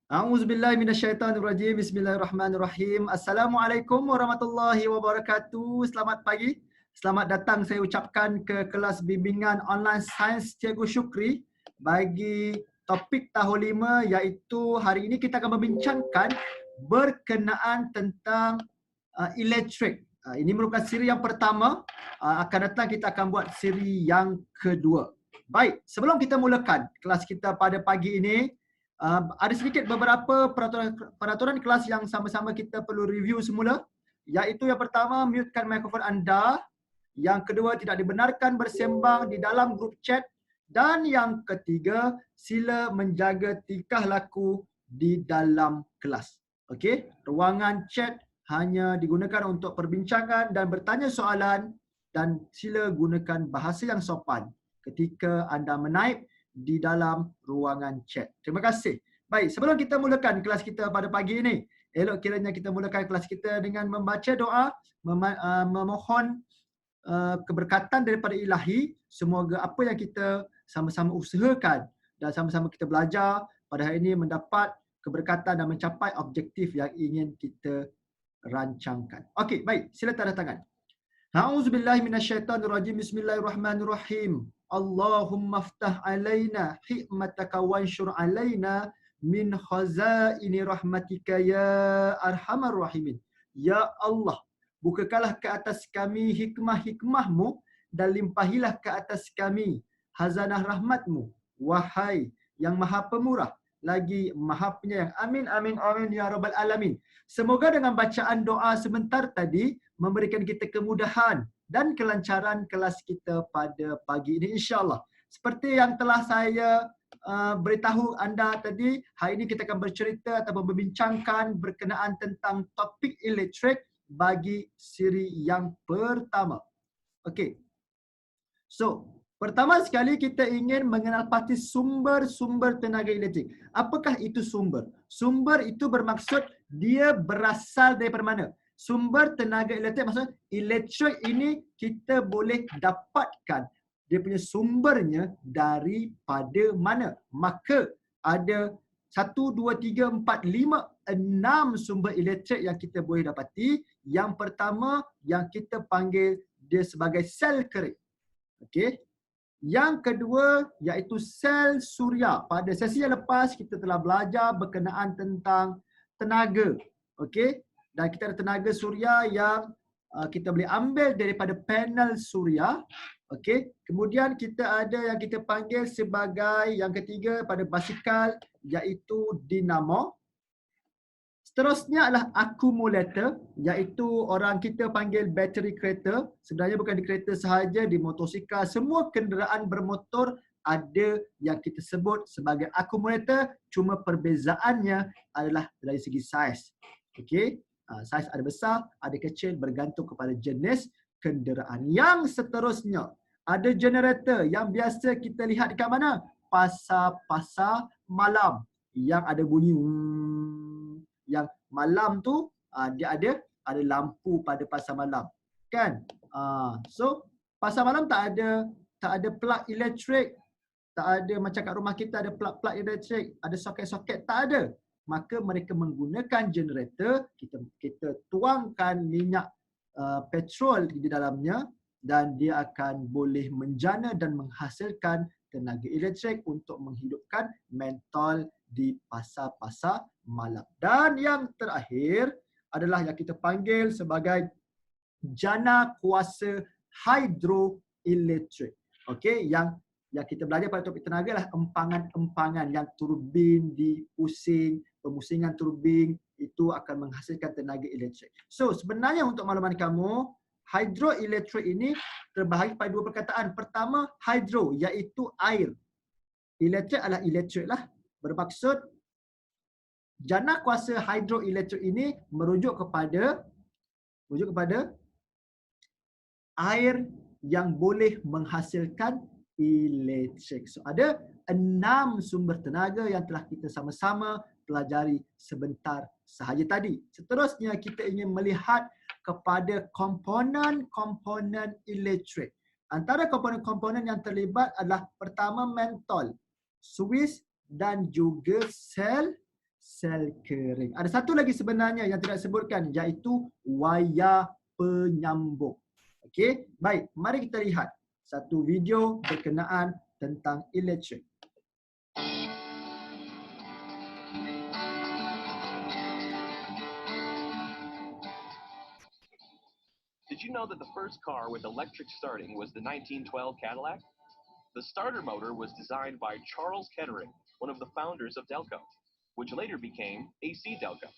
A'udzubillahi minasyaitonirrajim. Bismillahirrahmanirrahim. Assalamualaikum warahmatullahi wabarakatuh. Selamat pagi. Selamat datang saya ucapkan ke kelas bimbingan online sains Cikgu Syukri bagi topik tahun 5 iaitu hari ini kita akan membincangkan berkenaan tentang elektrik. Ini merupakan siri yang pertama. Akan datang kita akan buat siri yang kedua. Baik, sebelum kita mulakan kelas kita pada pagi ini, ada sedikit beberapa peraturan kelas yang sama-sama kita perlu review semula. Iaitu yang pertama, mutekan mikrofon anda. Yang kedua, tidak dibenarkan bersembang di dalam grup chat. Dan yang ketiga, sila menjaga tingkah laku di dalam kelas. Okey, ruangan chat hanya digunakan untuk perbincangan dan bertanya soalan, dan sila gunakan bahasa yang sopan ketika anda menaip di dalam ruangan chat. Terima kasih. Baik, sebelum kita mulakan kelas kita pada pagi ini, elok kiranya kita mulakan kelas kita dengan membaca doa, memohon keberkatan daripada Ilahi. Semoga apa yang kita sama-sama usahakan dan sama-sama kita belajar pada hari ini mendapat keberkatan dan mencapai objektif yang ingin kita rancangkan. Okey, baik. Sila tanda tangan. A'udzubillahi minasyaitonirrajim. Bismillahirrahmanirrahim. Allahumma ftah alaina hikmataka wanshur alaina min khazaini rahmatika ya arhamar rahimin. Ya Allah, bukakanlah ke atas kami hikmah-hikmahmu dan limpahilah ke atas kami hazanah rahmatmu, wahai yang maha pemurah lagi maha penyayang. Amin, amin, amin ya rabbal alamin. Semoga dengan bacaan doa sebentar tadi memberikan kita kemudahan dan kelancaran kelas kita pada pagi ini insya-Allah. Seperti yang telah saya beritahu anda tadi, hari ini kita akan bercerita atau membincangkan berkenaan tentang topik elektrik bagi siri yang pertama. Okey. So, pertama sekali kita ingin mengenal pasti sumber-sumber tenaga elektrik. Apakah itu sumber? Sumber itu bermaksud dia berasal daripada mana? Sumber tenaga elektrik maksudnya elektrik ini kita boleh dapatkan dia punya sumbernya daripada mana. Maka ada 1, 2, 3, 4, 5, 6 sumber elektrik yang kita boleh dapati. Yang pertama yang kita panggil dia sebagai sel kering. Okey. Yang kedua iaitu sel suria. Pada sesi yang lepas kita telah belajar berkenaan tentang tenaga. Okey. Dan kita ada tenaga suria yang kita boleh ambil daripada panel suria. Okey. Kemudian kita ada yang kita panggil sebagai yang ketiga pada basikal iaitu dinamo. Seterusnya adalah akumulator, iaitu orang kita panggil bateri kereta. Sebenarnya bukan di kereta sahaja, di motosikal, semua kenderaan bermotor ada yang kita sebut sebagai akumulator, cuma perbezaannya adalah dari segi saiz. Okey, saiz ada besar, ada kecil bergantung kepada jenis kenderaan. Yang seterusnya, ada generator yang biasa kita lihat dekat mana? Pasar-pasar malam yang ada bunyi yang malam tu dia ada lampu pada pasar malam kan. So pasar malam tak ada plug elektrik, tak ada macam kat rumah kita ada plug elektrik, ada soket-soket, tak ada. Maka mereka menggunakan generator, kita tuangkan minyak petrol di dalamnya dan dia akan boleh menjana dan menghasilkan tenaga elektrik untuk menghidupkan mentol di pasar-pasar malam. Dan yang terakhir adalah yang kita panggil sebagai jana kuasa hidroelektrik. Okey, yang kita belajar pada topik tenaga adalah empangan-empangan yang turbin dipusing, pemusingan turbin itu akan menghasilkan tenaga elektrik. So, sebenarnya untuk makluman kamu, hidroelektrik ini terbahagi pada dua perkataan. Pertama, hydro iaitu air. Elektrik adalah elektrik lah. Bermaksud jana kuasa hidroelektrik ini merujuk kepada air yang boleh menghasilkan elektrik. So ada 6 sumber tenaga yang telah kita sama-sama pelajari sebentar sahaja tadi. Seterusnya kita ingin melihat kepada komponen-komponen elektrik. Antara komponen-komponen yang terlibat adalah pertama mentol, suis dan juga sel sel kering. Ada satu lagi sebenarnya yang tidak disebutkan, iaitu wayar penyambung. Okey, baik. Mari kita lihat satu video berkenaan tentang elektrik. Did you know that the first car with electric starting was the 1912 Cadillac? The starter motor was designed by Charles Kettering, one of the founders of Delco, which later became AC Delco.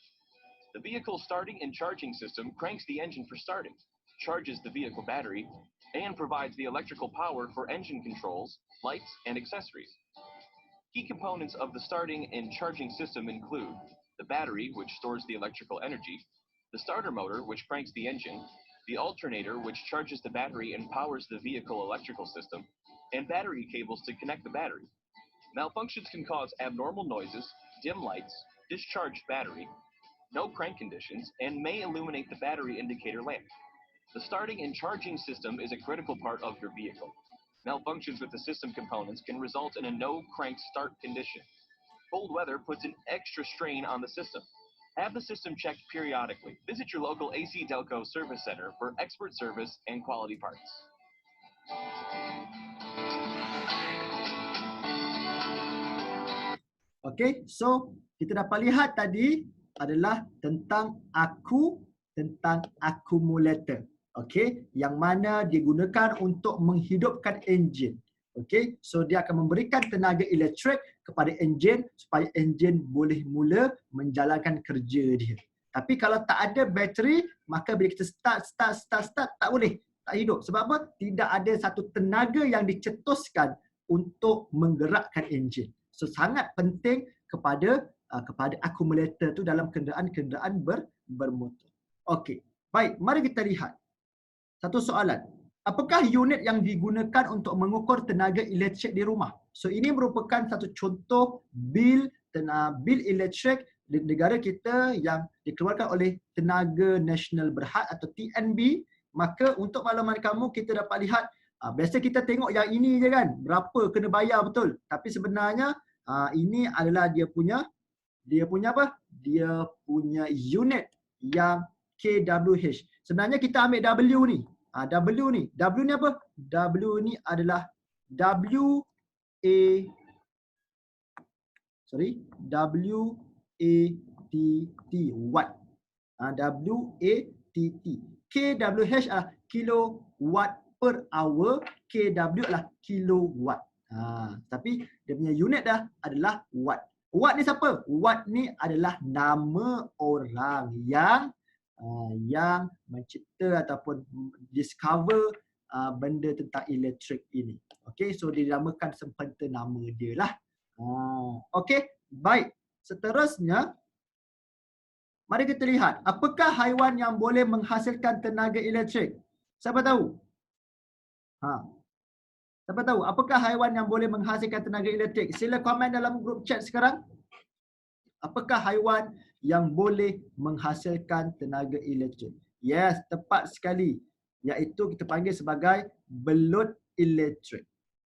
The vehicle starting and charging system cranks the engine for starting, charges the vehicle battery, and provides the electrical power for engine controls, lights, and accessories. Key components of the starting and charging system include the battery, which stores the electrical energy, the starter motor, which cranks the engine, the alternator, which charges the battery and powers the vehicle electrical system, and battery cables to connect the battery. Malfunctions can cause abnormal noises, dim lights, discharged battery, no crank conditions, and may illuminate the battery indicator lamp. The starting and charging system is a critical part of your vehicle. Malfunctions with the system components can result in a no crank start condition. Cold weather puts an extra strain on the system. Have the system checked periodically. Visit your local AC Delco service center for expert service and quality parts. Okey, so kita dapat lihat tadi adalah tentang akumulator. Okey, yang mana digunakan untuk menghidupkan enjin. Okey, so dia akan memberikan tenaga elektrik kepada enjin supaya enjin boleh mula menjalankan kerja dia. Tapi kalau tak ada bateri, maka bila kita start tak boleh, tak hidup. Sebab apa? Tidak ada satu tenaga yang dicetuskan untuk menggerakkan enjin. So sangat penting kepada akumulator tu dalam kenderaan bermotor. Okey, baik, mari kita lihat. Satu soalan. Apakah unit yang digunakan untuk mengukur tenaga elektrik di rumah? So ini merupakan satu contoh bil elektrik di negara kita yang dikeluarkan oleh Tenaga Nasional Berhad atau TNB. Maka untuk makluman kamu, kita dapat lihat, biasa kita tengok yang ini je kan, berapa kena bayar betul. Tapi sebenarnya ini adalah dia punya apa? Dia punya unit yang kWh. Sebenarnya kita ambil W ni. W ni apa? W ni adalah W A T T watt. W A T T. kWh adalah kilowatt per hour, kW adalah kilowatt. Tapi dia punya unit dah adalah watt. Watt ni siapa? Watt ni adalah nama orang yang mencipta ataupun discover benda tentang elektrik ini. Okey, so dinamakan sempena nama dia lah. Okey, baik. Seterusnya, mari kita lihat, apakah haiwan yang boleh menghasilkan tenaga elektrik? Siapa tahu? Siapa tahu apakah haiwan yang boleh menghasilkan tenaga elektrik? Sila komen dalam grup chat sekarang. Apakah haiwan yang boleh menghasilkan tenaga elektrik? Yes, tepat sekali. Iaitu kita panggil sebagai belut elektrik.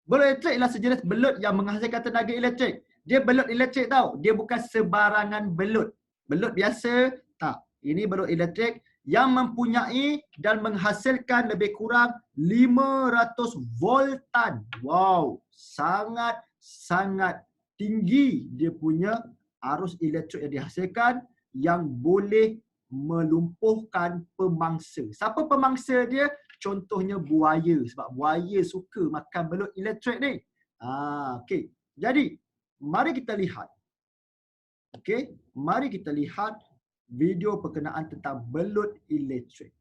Belut elektrik ialah sejenis belut yang menghasilkan tenaga elektrik. Dia belut elektrik tau. Dia bukan sebarangan belut. Belut biasa, tak. Ini belut elektrik yang mempunyai dan menghasilkan lebih kurang 500 voltan. Wow, sangat tinggi dia punya arus elektrik yang dihasilkan yang boleh melumpuhkan pemangsa. Siapa pemangsa dia? Contohnya buaya, sebab buaya suka makan belut elektrik ni. Okey. Jadi, mari kita lihat. Okey, mari kita lihat video berkenaan tentang belut elektrik.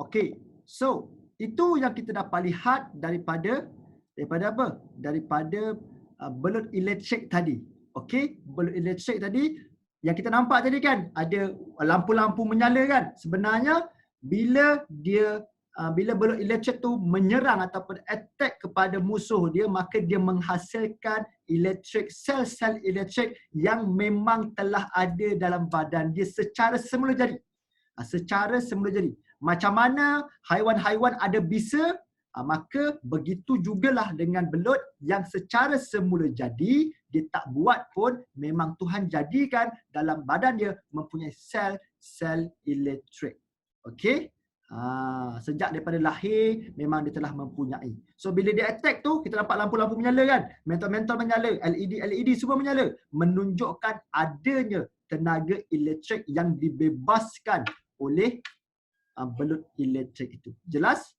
Okey. So, itu yang kita dapat lihat daripada apa? Daripada belut elektrik tadi. Okey, belut elektrik tadi yang kita nampak tadi kan ada lampu-lampu menyala kan. Sebenarnya bila belut elektrik tu menyerang ataupun attack kepada musuh dia, maka dia menghasilkan sel-sel elektrik yang memang telah ada dalam badan dia secara semula jadi. Secara semula jadi. Macam mana haiwan-haiwan ada bisa, maka begitu jugalah dengan belut yang secara semula jadi, dia tak buat pun, memang Tuhan jadikan dalam badan dia mempunyai sel-sel elektrik. Okey? Sejak daripada lahir memang dia telah mempunyai. So bila dia attack tu, kita nampak lampu-lampu menyala kan, mental menyala, LED semua menyala, menunjukkan adanya tenaga elektrik yang dibebaskan oleh belut elektrik itu. Jelas?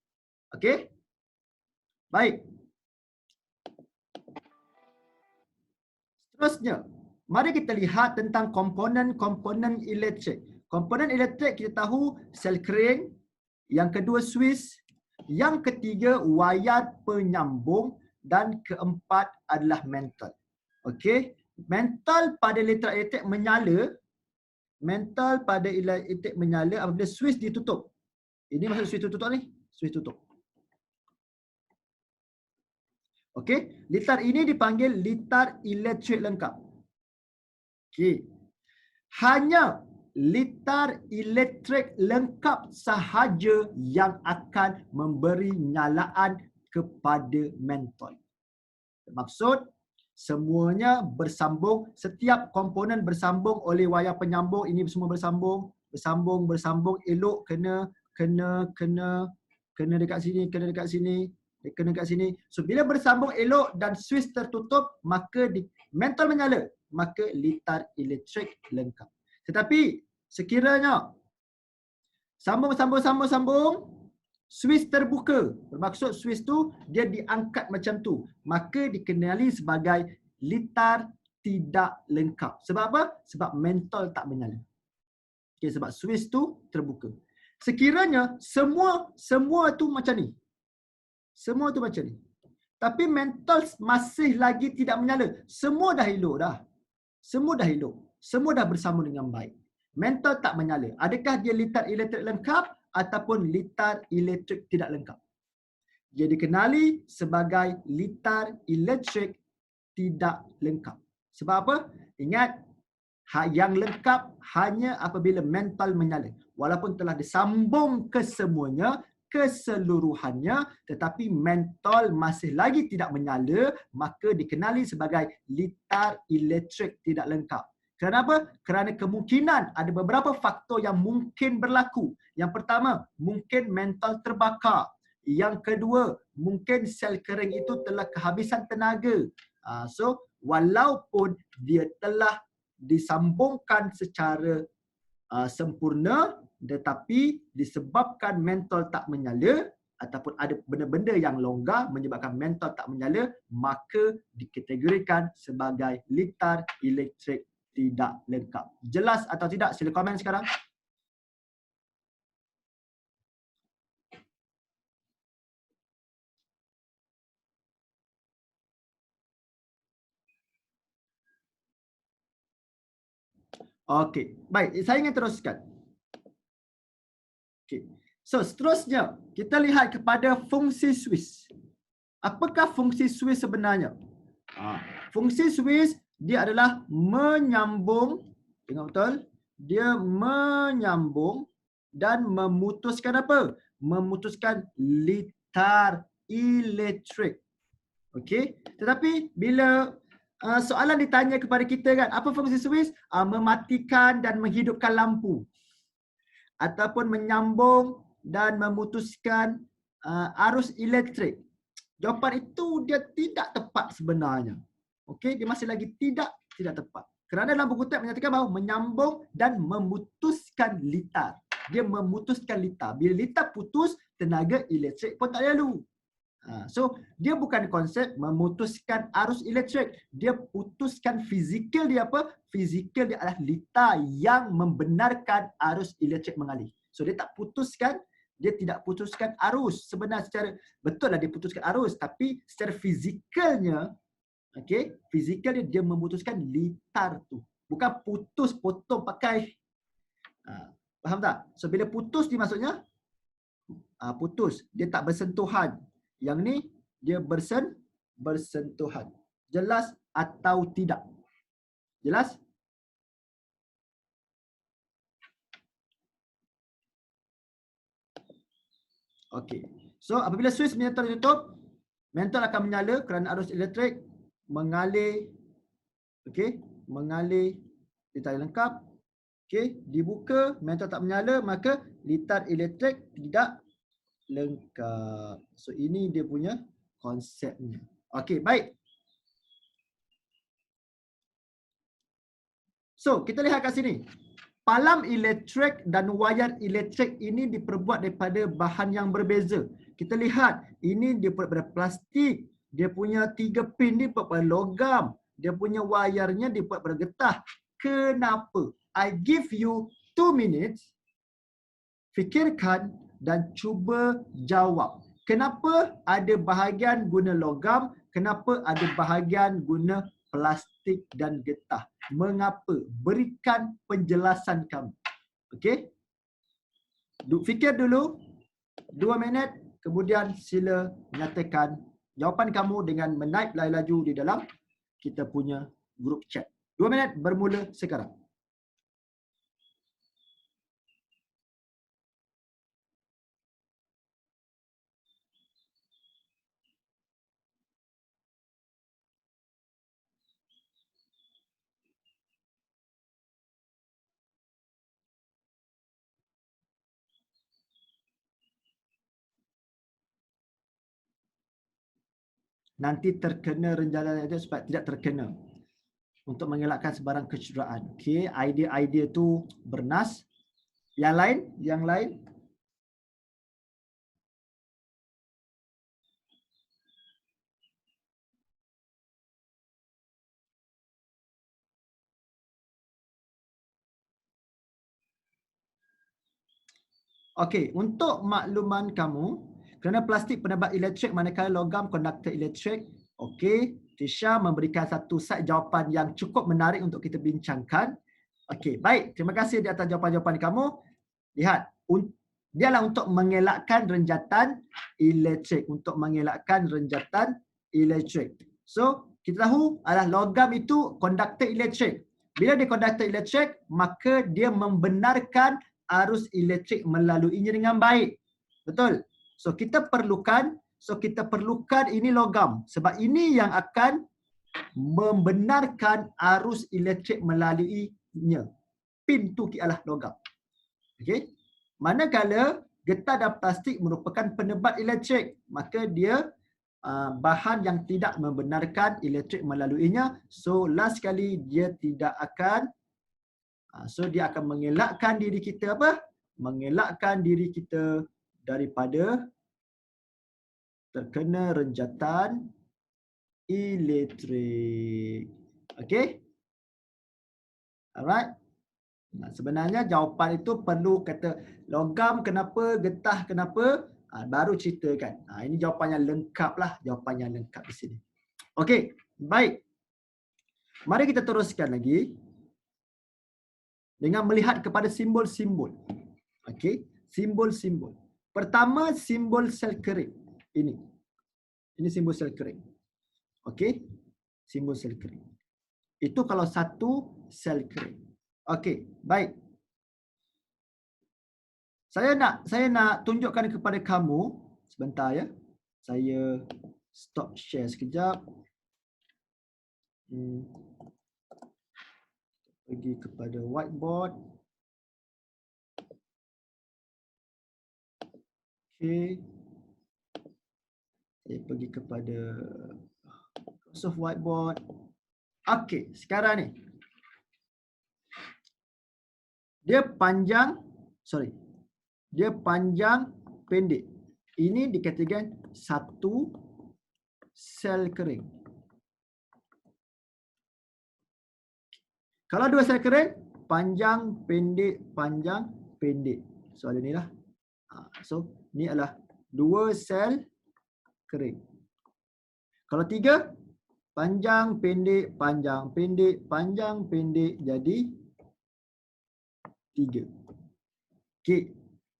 Okey? Baik. Seterusnya, mari kita lihat tentang komponen-komponen elektrik. Komponen elektrik kita tahu sel kering, yang kedua Swiss, yang ketiga wayar penyambung dan keempat adalah mantle. Okey, mantle pada elektrik menyala, apabila Swiss ditutup. Ini maksud Swiss tutup ni, Swiss tutup. Okey, litar ini dipanggil litar elektrik lengkap. Okey. Hanya litar elektrik lengkap sahaja yang akan memberi nyalaan kepada mantle. Maksud semuanya bersambung, setiap komponen bersambung oleh wayar penyambung, ini semua bersambung, elok kena dekat sini, kena dekat sini. So bila bersambung elok dan Swiss tertutup, maka mantle menyala, maka litar elektrik lengkap. Tetapi sekiranya sambung, Swiss terbuka, bermaksud Swiss tu dia diangkat macam tu, maka dikenali sebagai litar tidak lengkap. Sebab apa? Sebab mantle tak menyala. Okay, sebab Swiss tu terbuka. Sekiranya semua tu macam ni, tapi mantle masih lagi tidak menyala, semua dah elok dah. Semua dah bersambung dengan baik. Mantle tak menyala. Adakah dia litar elektrik lengkap ataupun litar elektrik tidak lengkap? Dia dikenali sebagai litar elektrik tidak lengkap. Sebab apa? Ingat, yang lengkap hanya apabila mantle menyala. Walaupun telah disambung keseluruhannya, tetapi mantle masih lagi tidak menyala, maka dikenali sebagai litar elektrik tidak lengkap. Kenapa? Kerana kemungkinan ada beberapa faktor yang mungkin berlaku. Yang pertama, mungkin mantle terbakar. Yang kedua, mungkin sel kering itu telah kehabisan tenaga. So, walaupun dia telah disambungkan secara sempurna, tetapi disebabkan mantle tak menyala ataupun ada benda-benda yang longgar menyebabkan mantle tak menyala, maka dikategorikan sebagai litar elektrik tidak lengkap. Jelas atau tidak? Sila komen sekarang. Okey, baik. Saya ingin teruskan. Okey. So, seterusnya kita lihat kepada fungsi Swiss. Apakah fungsi Swiss sebenarnya? Fungsi Swiss dia adalah menyambung, tengok betul, dia menyambung dan memutuskan apa? Memutuskan litar elektrik. Okey, tetapi bila soalan ditanya kepada kita kan, apa fungsi Swiss? Mematikan dan menghidupkan lampu. Ataupun menyambung dan memutuskan arus elektrik. Jawapan itu dia tidak tepat sebenarnya. Okey, dia masih lagi tidak tepat. Kerana dalam buku tab menyatakan bahawa menyambung dan memutuskan litar. Dia memutuskan litar. Bila litar putus, tenaga elektrik pun tak lalu. So, dia bukan konsep memutuskan arus elektrik. Dia putuskan fizikal dia apa? Fizikal dia adalah litar yang membenarkan arus elektrik mengalir. So, dia tak putuskan Dia tidak putuskan arus. Sebenarnya secara betul lah dia putuskan arus, tapi secara fizikalnya, okey, fizikalnya dia memutuskan litar tu. Bukan putus potong pakai. Faham tak? So bila putus ni maksudnya putus, dia tak bersentuhan. Yang ni dia bersentuhan. Jelas atau tidak? Jelas? Okey. So apabila switch mentol ditutup, mentol akan menyala kerana arus elektrik mengalir, okey, mengalir litar lengkap. Okey, dibuka, mentol tak menyala, maka litar elektrik tidak lengkap. So ini dia punya konsepnya. Okey, baik. So, kita lihat kat sini. Palam elektrik dan wayar elektrik ini diperbuat daripada bahan yang berbeza. Kita lihat, ini dia buat daripada plastik. Dia punya 3 pin ni buat daripada logam. Dia punya wayarnya dibuat daripada getah. Kenapa? I give you 2 minutes. Fikirkan dan cuba jawab. Kenapa ada bahagian guna logam? Kenapa ada bahagian guna plastik dan getah? Mengapa? Berikan penjelasan kamu. Okey? Fikir dulu 2 minit, kemudian sila nyatakan jawapan kamu dengan menaip laju di dalam kita punya grup chat. 2 minit bermula sekarang. Nanti terkena renjana itu sebab tidak terkena. Untuk mengelakkan sebarang kecederaan. Okey, idea-idea tu bernas. Yang lain? Yang lain? Okey, untuk makluman kamu, kerana plastik penebat elektrik manakala logam konduktor elektrik, okey, Tisha memberikan satu set jawapan yang cukup menarik untuk kita bincangkan. Okey, baik. Terima kasih di atas jawapan-jawapan kamu. Lihat, dialah untuk mengelakkan renjatan elektrik. Untuk mengelakkan renjatan elektrik. So, kita tahu adalah logam itu konduktor elektrik. Bila dia konduktor elektrik, maka dia membenarkan arus elektrik melaluinya dengan baik. Betul? So kita perlukan ini logam sebab ini yang akan membenarkan arus elektrik melaluinya. Pintu ialah logam. Okey? Manakala getah dan plastik merupakan penebat elektrik, maka dia bahan yang tidak membenarkan elektrik melaluinya. So last sekali dia tidak akan dia akan mengelakkan diri kita apa? Mengelakkan diri kita daripada terkena renjatan elektrik. Okey? Alright? Sebenarnya jawapan itu perlu kata logam kenapa, getah kenapa, baru ceritakan. Ini jawapan yang lengkap lah. Jawapan yang lengkap di sini. Okey, baik. Mari kita teruskan lagi. Dengan melihat kepada simbol-simbol. Okey, simbol-simbol. Pertama, simbol sel kering. Ini simbol sel kering. Okey, simbol sel kering. Itu kalau satu sel kering. Okey, baik. Saya nak tunjukkan kepada kamu sebentar ya. Saya stop share sekejap. Pergi kepada whiteboard. Okey. Saya pergi kepada Microsoft Whiteboard. Okey, sekarang ni. Dia panjang pendek. Ini dikatakan satu sel kering. Kalau dua sel kering, panjang pendek. Soalan ni lah. So ni adalah 2 sel kering. Kalau 3, panjang pendek panjang pendek panjang pendek jadi 3. Okey.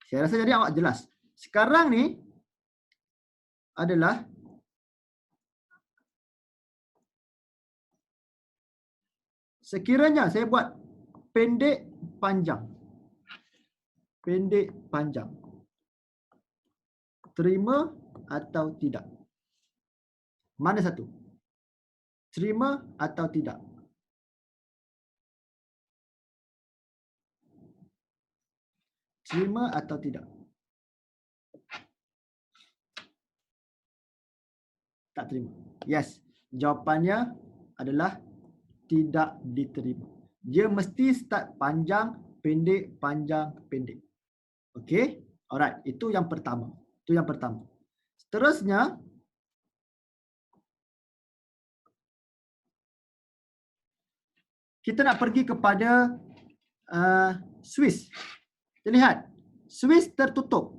Saya rasa jadi awak jelas. Sekarang ni adalah sekiranya saya buat pendek panjang. Pendek panjang. Terima atau tidak? Mana satu? Terima atau tidak? Terima atau tidak? Tak terima. Yes. Jawapannya adalah tidak diterima. Dia mesti start panjang, pendek, panjang, pendek. Okey? Alright. Itu yang pertama. Itu yang pertama. Seterusnya, kita nak pergi kepada Swiss. Kita lihat. Swiss tertutup.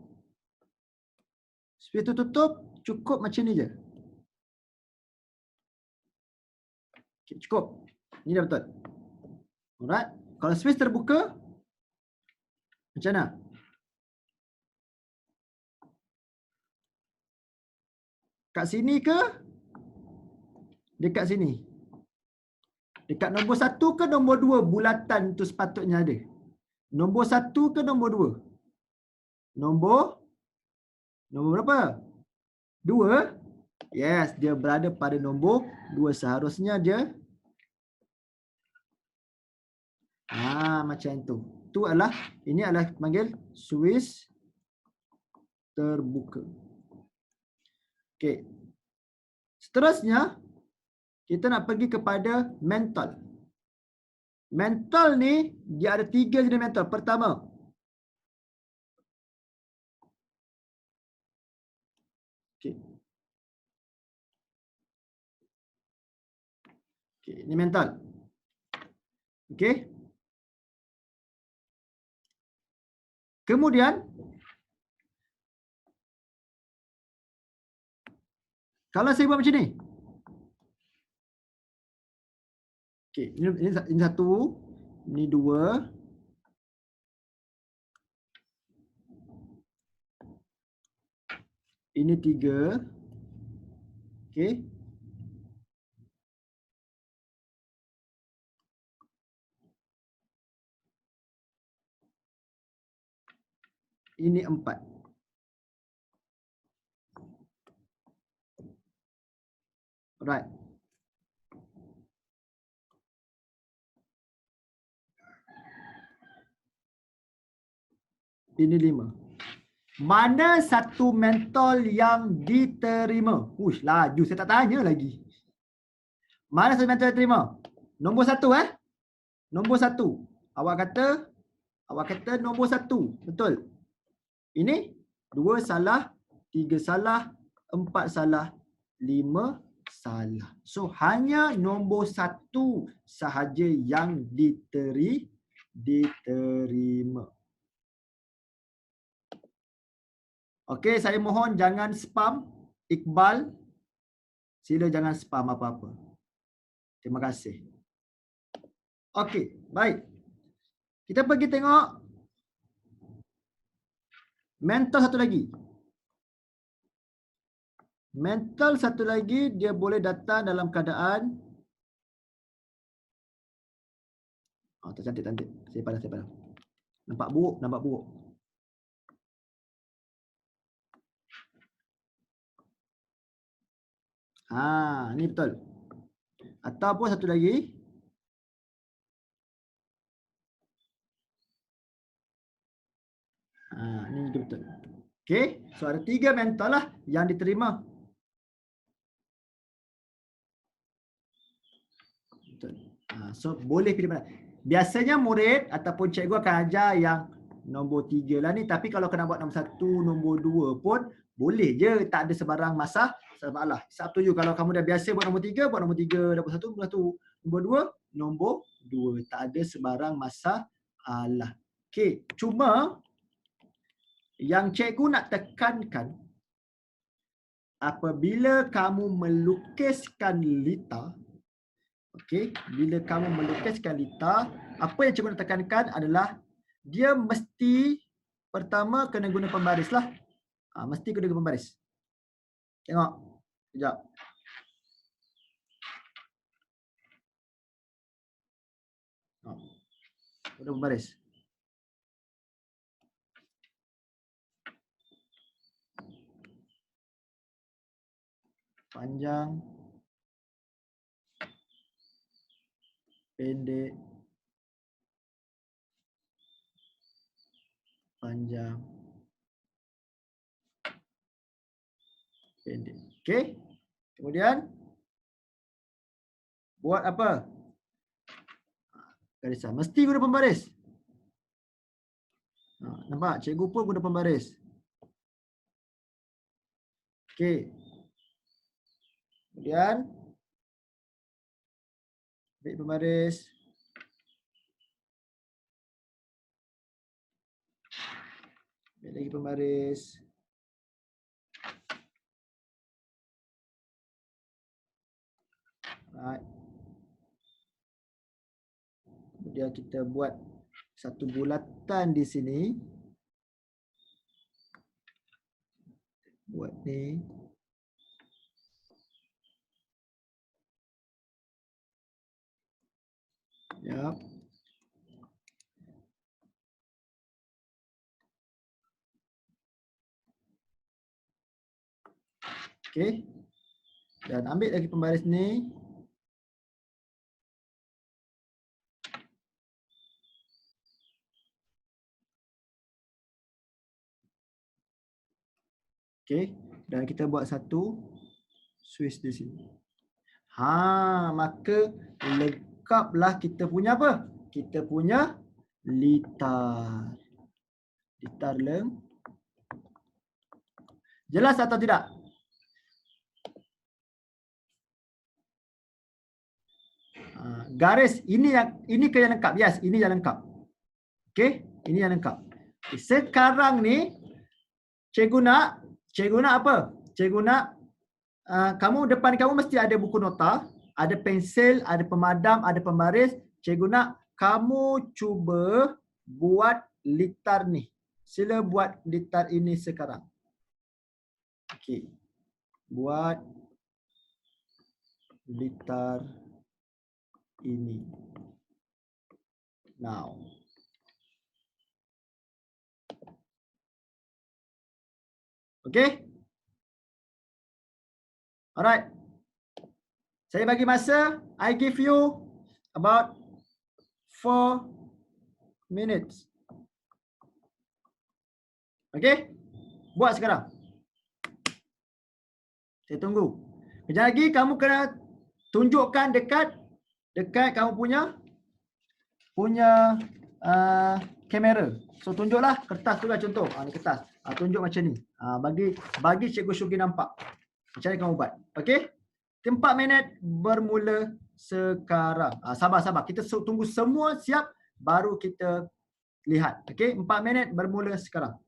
Swiss tertutup cukup macam ni je. Okay, cukup. Ini dah betul. Alright. Kalau Swiss terbuka, macam mana? Kat sini ke? Dekat sini. Dekat nombor 1 ke nombor 2 bulatan tu sepatutnya ada? Nombor 1 ke nombor 2? Nombor berapa? 2? Yes, dia berada pada nombor 2. Seharusnya dia macam tu. Ini adalah panggil Swiss terbuka. Okey. Seterusnya kita nak pergi kepada mentol. Mentol ni dia ada 3 jenis mentol. Pertama, okey. Okey, ini mentol. Okey. Kemudian kalau saya buat macam ni. Okey, ini 1, ini 2. Ini 3. Okey. Ini 4. Alright. Ini 5. Mana satu mentol yang diterima? Uish, laju. Saya tak tanya lagi. Mana satu mentol yang diterima? Nombor 1 Nombor 1. Awak kata nombor 1. Betul. Ini 2 salah, 3 salah, 4 salah, 5 salah. So hanya nombor 1 sahaja yang diterima. Okey, saya mohon jangan spam. Iqbal, sila jangan spam apa-apa. Terima kasih. Okey, baik. Kita pergi tengok mentol satu lagi. Mentol satu lagi dia boleh datang dalam keadaan tercantik. Saya pandang. Nampak buruk. Ni betul. Ataupun satu lagi. Ni juga betul. Okey, so ada 3 mentol lah yang diterima. Betul. So boleh pilih mana. Biasanya murid ataupun cikgu akan ajar yang nombor 3 lah ni. Tapi kalau kena buat nombor 1, nombor 2 pun boleh je. Tak ada sebarang masalah. It's up to you. Kalau kamu dah biasa buat nombor 3, buat nombor 3, nombor 1, nombor 2, nombor 2. Tak ada sebarang masalah. Okey, cuma Yang cikgu nak tekankan, apabila kamu melukiskan lita, okey, bila kamu melukiskan lita, apa yang cikgu nak tekankan adalah dia mesti pertama kena guna pembaris lah. Mesti kena guna pembaris. Tengok. Sekejap. Guna pembaris. Panjang, pendek, panjang, pendek. Okey. Kemudian buat apa? Garisan. Mesti guna pembaris. Nampak? Cikgu pun guna pembaris. Okey. Kemudian ambil pembaris. Ambil lagi pembaris. Right. Kemudian kita buat satu bulatan di sini. Buat ni. Yap. Okey. Dan ambil lagi pembaris ni. Okey. Dan kita buat satu Swiss di sini. Maka lengkaplah kita punya apa? Kita punya litar. Litar leng. Jelas atau tidak? Garis ini ke yang lengkap. Yes, ini yang lengkap. Okey, ini yang lengkap. Sekarang ni cikgu nak apa? Cikgu nak kamu depan kamu mesti ada buku nota, ada pensel, ada pemadam, ada pembaris. Cikgu nak kamu cuba buat litar ni. Sila buat litar ini sekarang. Okey. Buat litar ini. Now. Okey? Alright. Saya bagi masa, I give you about 4 minutes. Okey? Buat sekarang. Saya tunggu. Kejap lagi kamu kena tunjukkan dekat kamu punya kamera. So tunjuklah kertas tu lah contoh. Ni kertas. Tunjuk macam ni. Bagi Cikgu Syugi nampak. Macam mana kamu buat. Okey? 4 minit bermula sekarang. Sabar. Kita tunggu semua siap baru kita lihat. Okey? 4 minit bermula sekarang.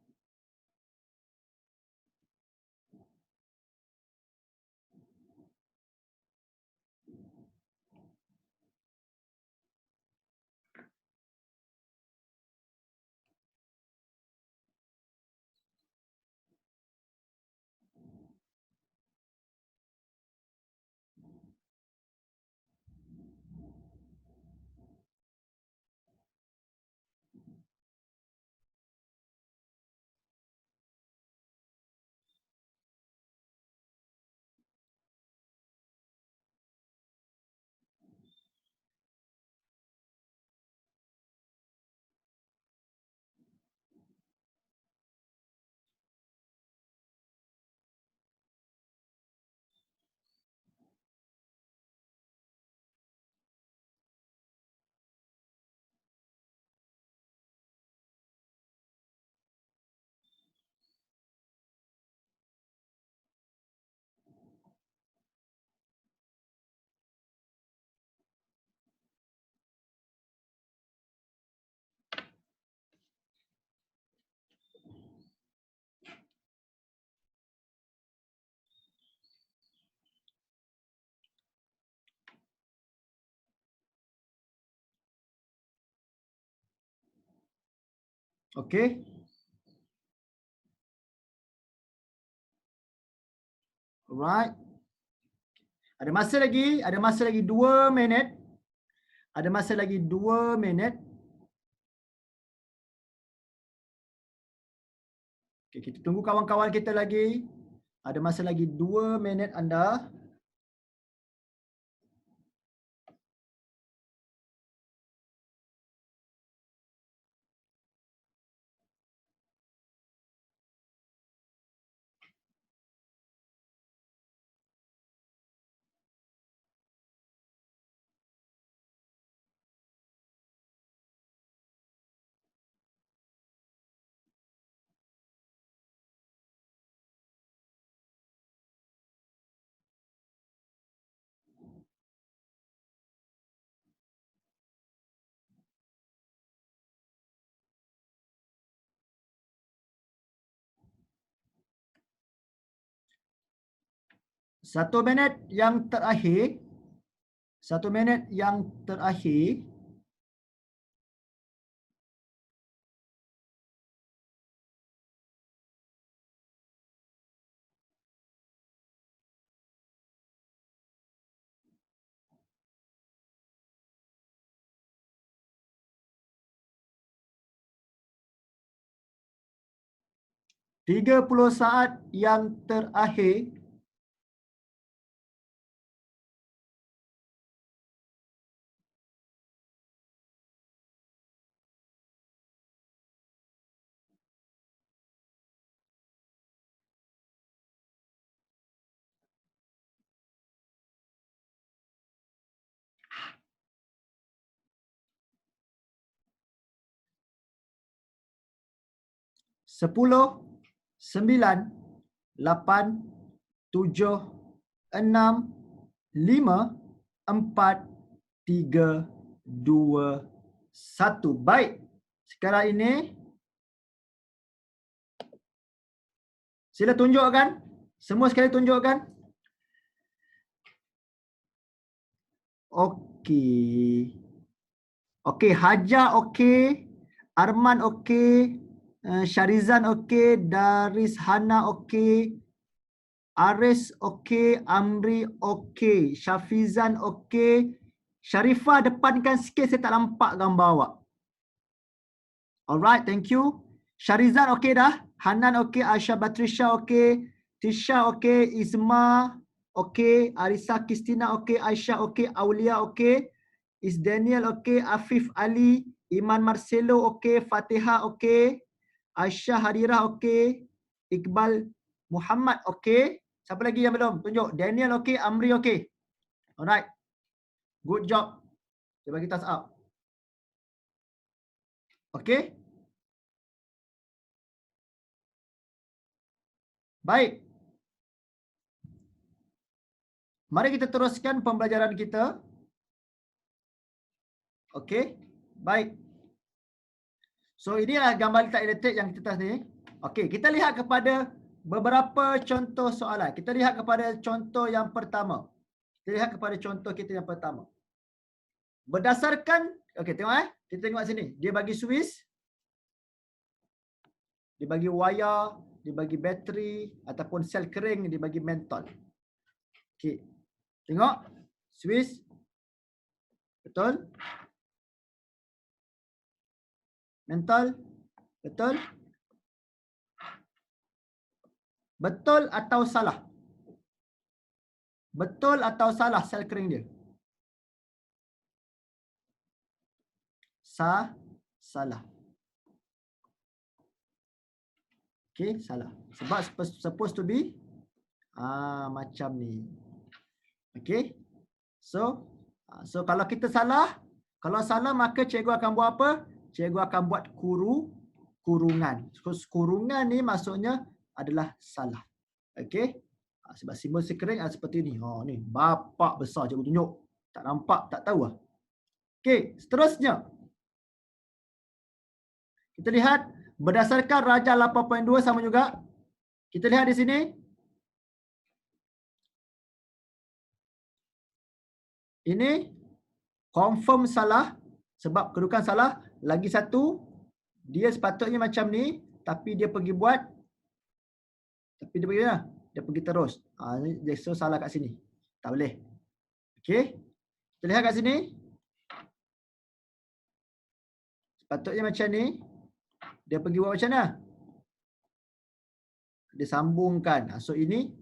Okey. Alright. Ada masa lagi 2 minit. Ada masa lagi 2 minit. Okay, kita tunggu kawan-kawan kita lagi. Ada masa lagi 2 minit anda. Satu minit yang terakhir. 1 minit yang terakhir. Tiga 30 saat yang terakhir. Sepuluh, 9, 8, 7, 6, 5, 4, 3, 2, 1. Baik. Sekarang ini, sila tunjukkan. Semua sekali tunjukkan. Okey. Okey, Hajar okey. Arman okey. Syarizan okey. Daris Hana okey. Aris okey. Amri okey. Syafizan okey. Sharifah depankan sikit, saya tak nampak gambar awak. Alright, thank you. Syarizan okey dah. Hanan okey. Aisyah Batrisha okey. Tisha okey. Isma okey. Arisa Kristina okey. Aisyah okey. Aulia okey. Is Daniel okey. Afif Ali. Iman Marcelo okey. Fatihah okey. Aisyah Hadirah okey. Iqbal Muhammad okey. Siapa lagi yang belum? Tunjuk. Daniel okey. Amri okey. Alright. Good job. Saya bagi thumbs up. Okey. Baik. Mari kita teruskan pembelajaran kita. Okey. Baik. So inilah gambar letak elektrik yang kita tadi. Okey, kita lihat kepada beberapa contoh soalan. Kita lihat kepada contoh yang pertama. Kita lihat kepada contoh kita yang pertama. Berdasarkan, okey tengok kita tengok sini. Dia bagi Swiss. Dia bagi wire, dia bagi bateri ataupun sel kering, dia bagi mentol. Okey. Tengok. Swiss. Betul? Mentol. Betul? Betul atau salah? Betul atau salah sel kering dia? Salah. Okay, salah. Sebab supposed to be macam ni. Okay. So kalau kita salah, maka cikgu akan buat apa? Cikgu akan buat kurungan. Kurungan ni maksudnya adalah salah. Okay. Sebab simbol sekering seperti ni. Ni bapak besar cikgu tunjuk. Tak nampak, tak tahu lah. Okay, seterusnya. Kita lihat berdasarkan Rajah 8.2 sama juga. Kita lihat di sini. Ini confirm salah sebab kedudukan salah. Lagi satu Dia sepatutnya macam ni, tapi dia pergi buat, tapi dia pergi mana? Dia pergi terus. Dia so salah kat sini. Tak boleh. Okey. Kita lihat kat sini. Sepatutnya macam ni. Dia pergi buat macam mana? Dia sambungkan. So ini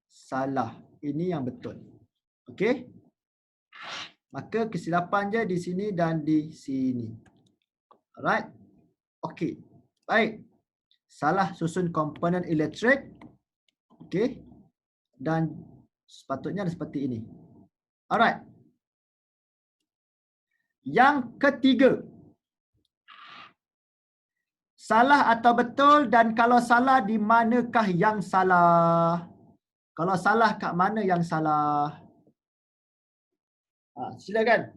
salah. Ini yang betul. Okey. Maka kesilapan je di sini dan di sini. Alright. Okey. Baik. Salah susun komponen elektrik. Okey. Dan sepatutnya ada seperti ini. Alright. Yang ketiga. Salah atau betul, dan kalau salah, di manakah yang salah? Kalau salah, kat mana yang salah? Silakan.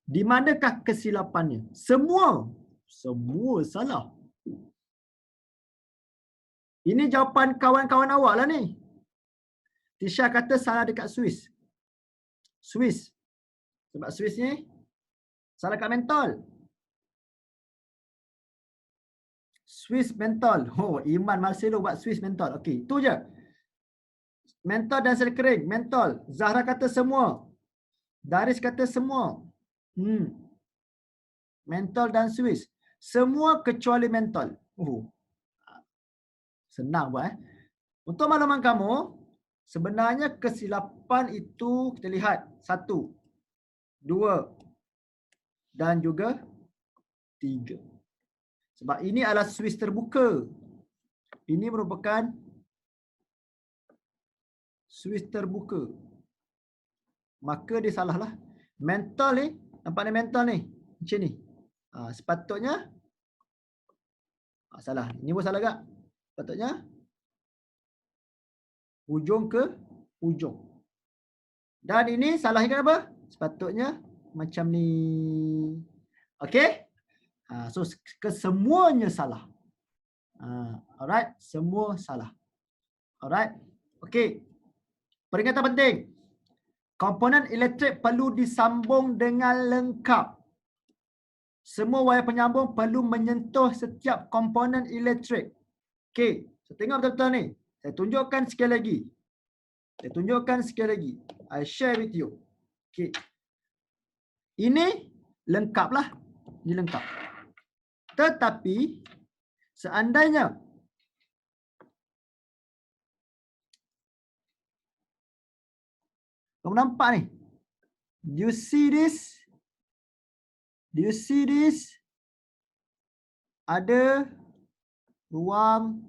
Di manakah kesilapannya? Semua. Semua salah. Ini jawapan kawan-kawan awak lah ni. Tisha kata salah dekat Swiss. Swiss. Sebab Swiss ni salah kat mentol. Swiss mentol. Oh, Iman Marcelo buat Swiss mentol. Okey, tu je. Mentol dan sel kering. Mentol. Zahra kata semua. Daris kata semua. Mentol dan Swiss. Semua kecuali mentol. Senang buat. Untuk makluman kamu, sebenarnya kesilapan itu kita lihat. 1, 2 dan juga 3. Sebab ini adalah Swiss terbuka. Ini merupakan Swiss terbuka. Maka dia salah lah. Mentol ni, nampak ni mentol ni. Macam ni. Sepatutnya, salah. Ini pun salah tak? Sepatutnya, hujung ke hujung. Dan ini salah ikan apa? Sepatutnya, macam ni. Okey? So, kesemuanya salah. Alright? Semua salah. Alright? Okey. Peringatan penting. Komponen elektrik perlu disambung dengan lengkap. Semua wayar penyambung perlu menyentuh setiap komponen elektrik. Okey. So, tengok betul-betul ni. Saya tunjukkan sekali lagi. I share with you. Okey. Ini lengkap lah. Ini lengkap. Tetapi, seandainya kamu nampak ni. Do you see this? Ada ruang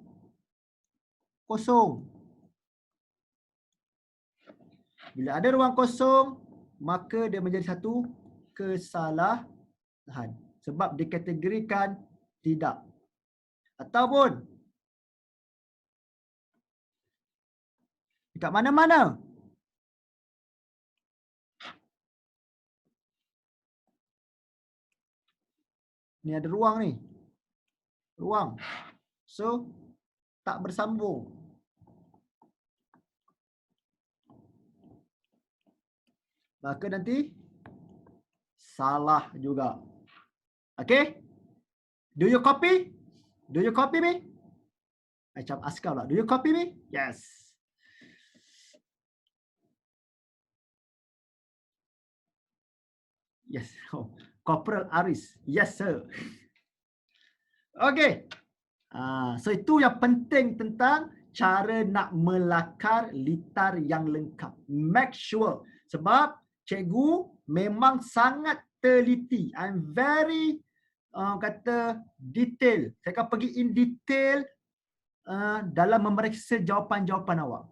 kosong. Bila ada ruang kosong, maka dia menjadi satu kesalahan. Sebab dikategorikan tidak. Ataupun dekat mana-mana. Ni ada ruang ni. Ruang. So, tak bersambung. Maka nanti salah juga. Okay? Do you copy? Do you copy me? Macam askar lah. Do you copy me? Yes. Yes. Oh, Corporal Aris. Yes, sir. Okay. So itu yang penting tentang cara nak melakar litar yang lengkap. Make sure. Sebab cikgu memang sangat teliti. I'm very kata detail. Saya akan pergi in detail dalam memeriksa jawapan-jawapan awak.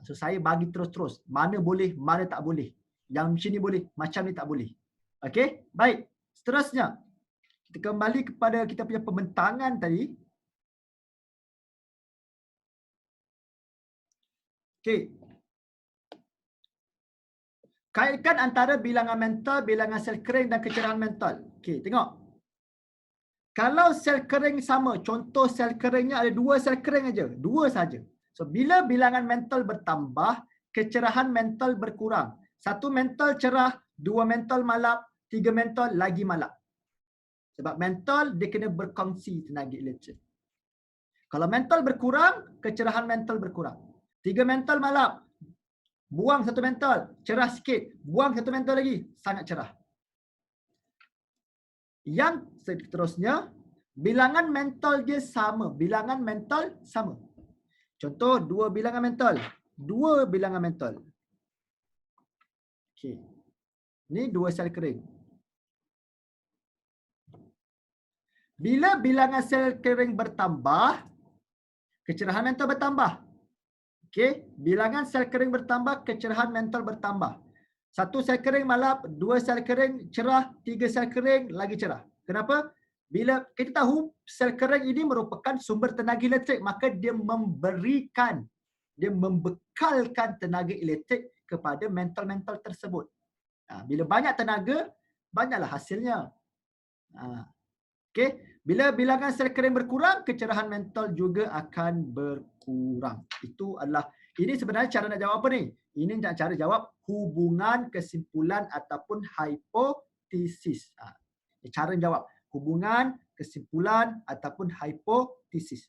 So saya bagi terus-terus. Mana boleh, mana tak boleh. Yang macam ni boleh, macam ni tak boleh. Okey, baik. Seterusnya, kita kembali kepada kita punya pembentangan tadi. Okey. Kaitkan antara bilangan mental, bilangan sel kering dan kecerahan mental. Okey, tengok. Kalau sel kering sama, contoh sel keringnya ada 2 sel kering aja, 2 saja. So bila bilangan mental bertambah, kecerahan mental berkurang. 1 mental cerah, 2 mental malap, 3 mental lagi malap. So, Sebab mentol dia kena berkongsi tenaga elektrik. Kalau mentol berkurang, kecerahan mentol berkurang. 3 mentol malap, buang 1 mentol, cerah sikit, buang 1 mentol lagi, sangat cerah. Yang seterusnya, bilangan mentol dia sama. Bilangan mentol sama. Contoh, 2 bilangan mentol. 2 bilangan mentol. Okey. Ni 2 sel kering. Bila bilangan sel kering bertambah, kecerahan mentol bertambah. Okey, bilangan sel kering bertambah, kecerahan mentol bertambah. 1 sel kering malap, 2 sel kering cerah, 3 sel kering lagi cerah. Kenapa? Bila kita tahu sel kering ini merupakan sumber tenaga elektrik, maka dia membekalkan tenaga elektrik kepada mentol-mentol tersebut. Bila banyak tenaga, banyaklah hasilnya. Okey, bila bilangan sel kering berkurang, kecerahan mentol juga akan berkurang. Ini sebenarnya cara nak jawab apa ni? Ini nak cara jawab hubungan, kesimpulan ataupun hipotesis. Cara jawab hubungan, kesimpulan ataupun hipotesis.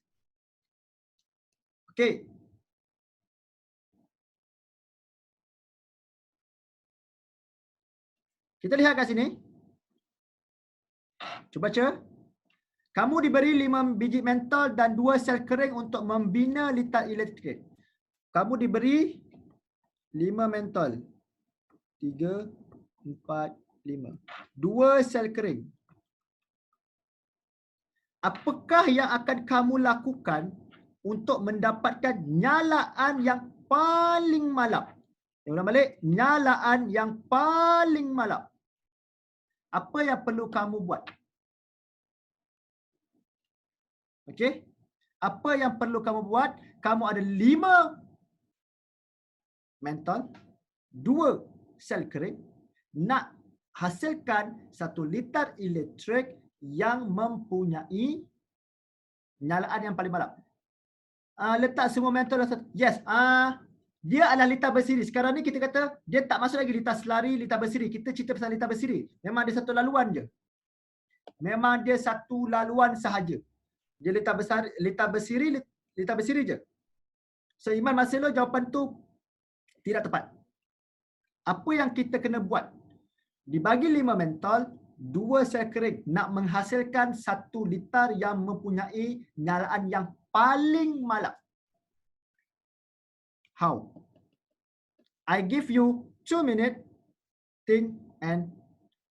Okey. Kita lihat kat sini. Cuba baca. Kamu diberi 5 biji mentol dan 2 sel kering untuk membina litar elektrik. Kamu diberi 5 mentol. 3, 4, 5. 2 sel kering. Apakah yang akan kamu lakukan untuk mendapatkan nyalaan yang paling malap? Saya ulang balik. Nyalaan yang paling malap. Apa yang perlu kamu buat? Okey? Apa yang perlu kamu buat? Kamu ada 5 mentol, 2 sel kering, nak hasilkan 1 liter elektrik yang mempunyai nyalaan yang paling malap. Letak semua mentol. Yes. Dia adalah litar bersiri. Sekarang ni kita kata dia tak masuk lagi litar selari, litar bersiri. Kita cerita pasal litar bersiri. Memang dia satu laluan je. Memang dia satu laluan sahaja. Dia litar bersiri je. So Iman Maselo jawapan tu tidak tepat. Apa yang kita kena buat? Dibagi 5 mentol, 2 sel kering nak menghasilkan 1 liter yang mempunyai nyalaan yang paling malap. How? I give you 2 minutes, think, and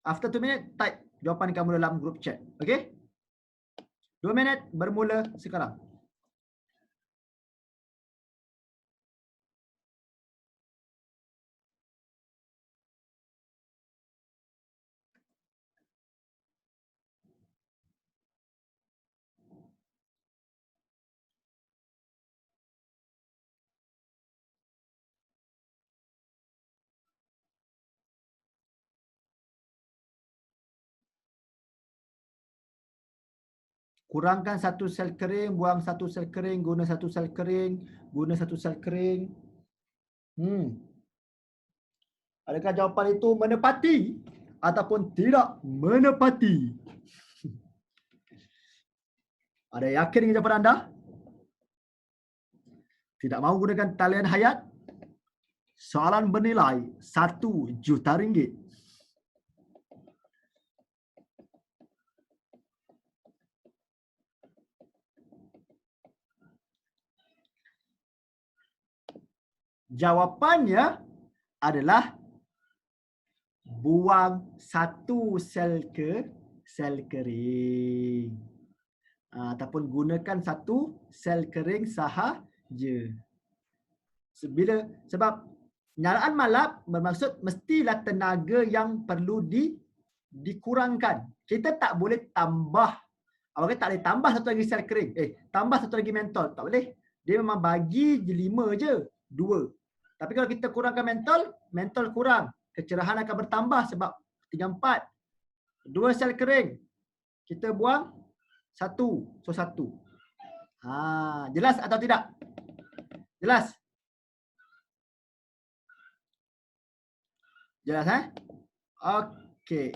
after 2 minutes, type jawapan kamu dalam group chat. Okay? 2 minit bermula sekarang. Kurangkan 1 sel kering, buang 1 sel kering, guna 1 sel kering, guna 1 sel kering. Adakah jawapan itu menepati ataupun tidak menepati? Ada yakin dengan jawapan anda? Tidak mahu gunakan talian hayat? Soalan bernilai 1 juta ringgit. Jawapannya adalah buang 1 sel kering. Ataupun gunakan 1 sel kering sahaja. Sebab nyalaan malap bermaksud mestilah tenaga yang perlu dikurangkan. Kita tak boleh tambah. Awak tak boleh tambah 1 lagi sel kering. Tambah 1 lagi mentol. Tak boleh. Dia memang bagi 5 je. 2. Tapi kalau kita kurangkan mentol kurang. Kecerahan akan bertambah sebab 3, 4. 2 sel kering. Kita buang 1. So 1. Jelas atau tidak? Jelas? Jelas Okey.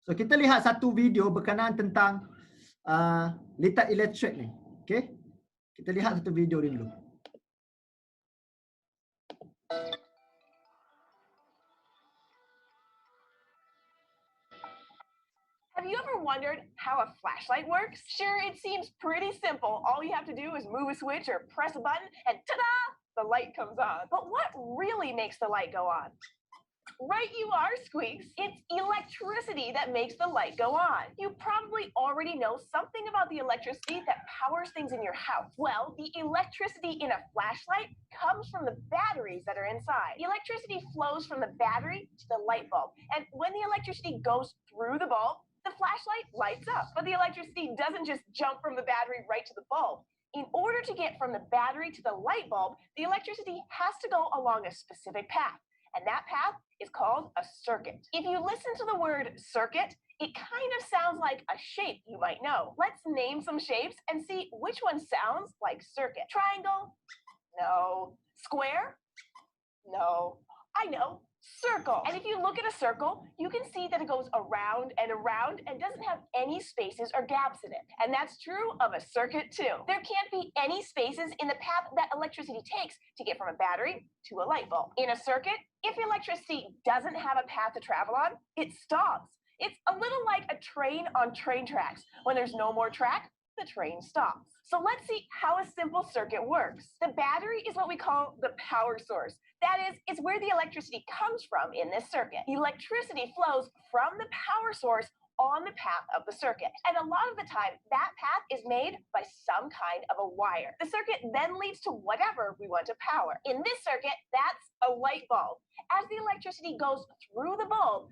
So kita lihat satu video berkenaan tentang litar elektrik ni. Okay. Kita lihat satu video ni dulu. Have you ever wondered how a flashlight works? Sure, it seems pretty simple. All you have to do is move a switch or press a button and ta-da! The light comes on. But what really makes the light go on? Right you are, Squeaks. It's electricity that makes the light go on. You probably already know something about the electricity that powers things in your house. Well, the electricity in a flashlight comes from the batteries that are inside. The electricity flows from the battery to the light bulb. And when the electricity goes through the bulb, the flashlight lights up. But the electricity doesn't just jump from the battery right to the bulb. In order to get from the battery to the light bulb, the electricity has to go along a specific path. And that path is called a circuit. If you listen to the word circuit, it kind of sounds like a shape you might know. Let's name some shapes and see which one sounds like circuit. Triangle? No. Square? No. I know. Circle. And if you look at a circle, you can see that it goes around and around and doesn't have any spaces or gaps in it. And that's true of a circuit too. There can't be any spaces in the path that electricity takes to get from a battery to a light bulb. In a circuit, if electricity doesn't have a path to travel on, it stops. It's a little like a train on train tracks. When there's no more track, the train stops. So let's see how a simple circuit works. The battery is what we call the power source. That is, it's where the electricity comes from in this circuit. Electricity flows from the power source on the path of the circuit. And a lot of the time, that path is made by some kind of a wire. The circuit then leads to whatever we want to power. In this circuit, that's a light bulb. As the electricity goes through the bulb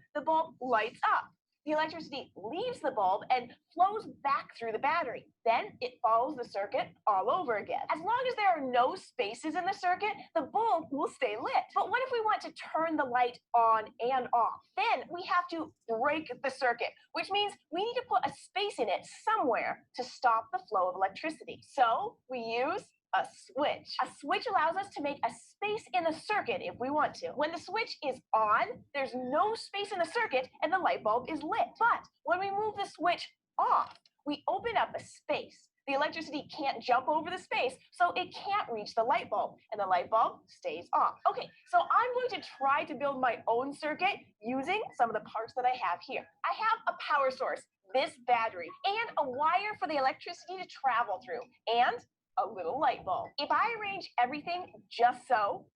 lights up. The electricity leaves the bulb and flows back through the battery. Then it follows the circuit all over again. As long as there are no spaces in the circuit, the bulb will stay lit. But what if we want to turn the light on and off? Then we have to break the circuit, which means we need to put a space in it somewhere to stop the flow of electricity. So we use a switch. A switch allows us to make a space in the circuit if we want to. When the switch is on, there's no space in the circuit and the light bulb is lit. But when we move the switch off, we open up a space. The electricity can't jump over the space, so it can't reach the light bulb, and the light bulb stays off. Okay, so I'm going to try to build my own circuit using some of the parts that I have here. I have a power source, this battery, and a wire for the electricity to travel through, and a little light bulb. If I arrange everything just so,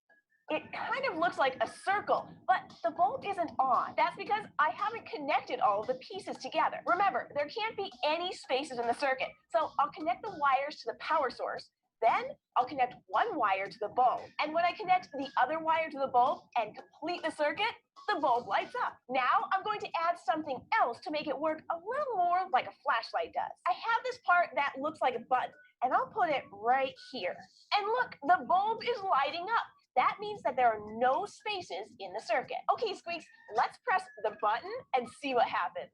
it kind of looks like a circle, but the bulb isn't on. That's because I haven't connected all of the pieces together. Remember, there can't be any spaces in the circuit, so I'll connect the wires to the power source. Then I'll connect one wire to the bulb. And when I connect the other wire to the bulb and complete the circuit, the bulb lights up. Now I'm going to add something else to make it work a little more like a flashlight does. I have this part that looks like a button, and I'll put it right here. And look, the bulb is lighting up. That means that there are no spaces in the circuit. Okay, Squeaks, let's press the button and see what happens.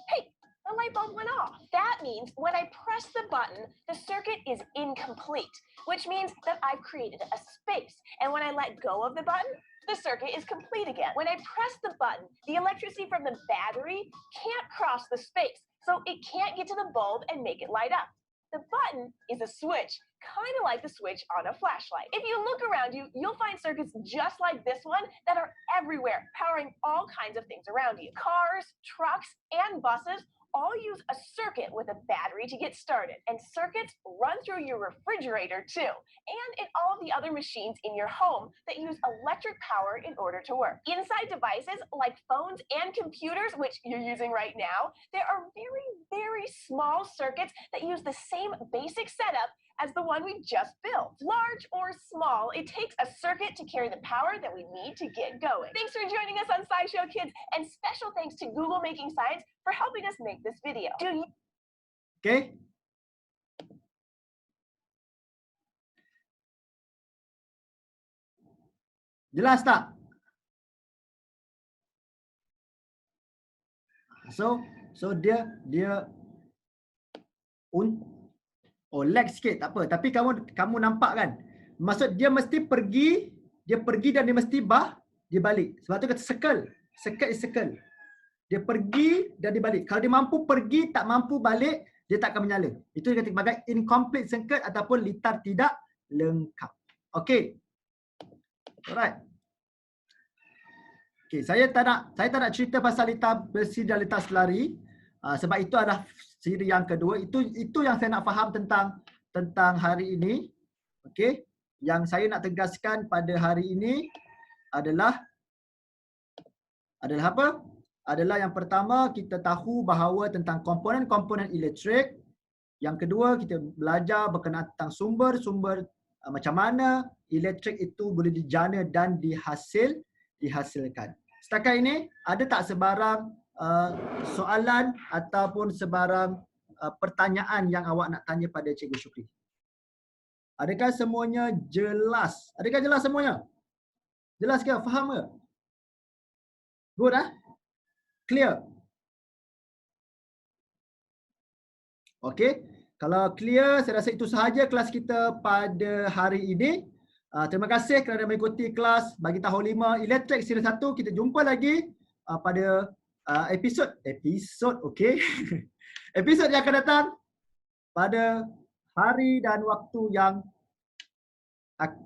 Hey, the light bulb went off. That means when I press the button, the circuit is incomplete, which means that I've created a space. And when I let go of the button, the circuit is complete again. When I press the button, the electricity from the battery can't cross the space, so it can't get to the bulb and make it light up. The button is a switch, kind of like the switch on a flashlight. If you look around you, you'll find circuits just like this one that are everywhere, powering all kinds of things around you. Cars, trucks, and buses all use a circuit with a battery to get started. And circuits run through your refrigerator too, and in all of the other machines in your home that use electric power in order to work. Inside devices like phones and computers, which you're using right now, there are very, very small circuits that use the same basic setup as the one we just built. Large or small, it takes a circuit to carry the power that we need to get going. Thanks for joining us on SciShow Kids, and special thanks to Google Making Science for helping us make this video. Okay. Jelas tak? So dia lag sikit, tak apa. Tapi kamu nampak kan? Maksud dia mesti pergi dan dia mesti dia balik. Sebab tu kata circle. Circle is circle. Dia pergi dan dia balik. Kalau dia mampu pergi, tak mampu balik, dia tak akan menyala. Itu dikatakan sebagai incomplete circuit ataupun litar tidak lengkap. Okey. Alright. Okey, saya tak nak cerita pasal litar besi dan litar selari. Sebab itu adalah siri yang kedua. Itu yang saya nak faham tentang hari ini. Okey. Yang saya nak tegaskan pada hari ini adalah apa? Adalah yang pertama, kita tahu bahawa tentang komponen-komponen elektrik. Yang kedua, kita belajar berkenaan tentang sumber-sumber macam mana elektrik itu boleh dijana dan dihasilkan. Setakat ini, ada tak sebarang soalan ataupun sebarang pertanyaan yang awak nak tanya pada Cikgu Syukri? Adakah semuanya jelas? Adakah jelas semuanya? Jelas ke? Faham ke? Good, Clear? Okey. Kalau clear, saya rasa itu sahaja kelas kita pada hari ini. Terima kasih kerana mengikuti kelas bagi tahun 5 Elektrik Siri 1. Kita jumpa lagi pada episod okey. Episod yang akan datang pada hari dan waktu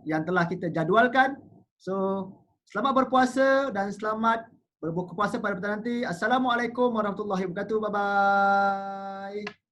yang telah kita jadualkan. So, selamat berpuasa dan selamat berbuka puasa pada petang nanti. Assalamualaikum warahmatullahi wabarakatuh. Bye-bye.